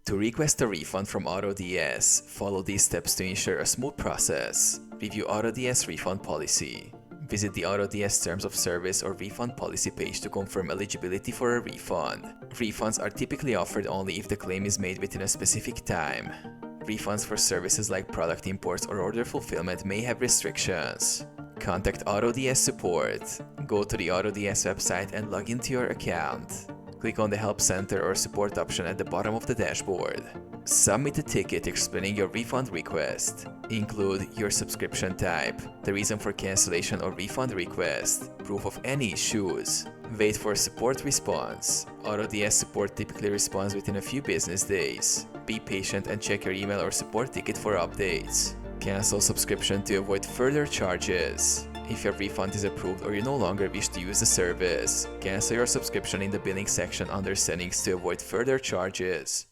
To request a refund from AutoDS, follow these steps to ensure a smooth process. Review AutoDS refund policy. Visit the AutoDS Terms of Service or Refund Policy page to confirm eligibility for a refund. Refunds are typically offered only if the claim is made within a specific time. Refunds for services like product imports or order fulfillment may have restrictions. Contact AutoDS support. Go to the AutoDS website and log into your account. Click on the Help Center or Support option at the bottom of the dashboard. Submit a ticket explaining your refund request. Include your subscription type, the reason for cancellation or refund request, proof of any issues. Wait for support response. AutoDS support typically responds within a few business days. Be patient and check your email or support ticket for updates. Cancel subscription to avoid further charges. If your refund is approved or you no longer wish to use the service, cancel your subscription in the billing section under settings to avoid further charges.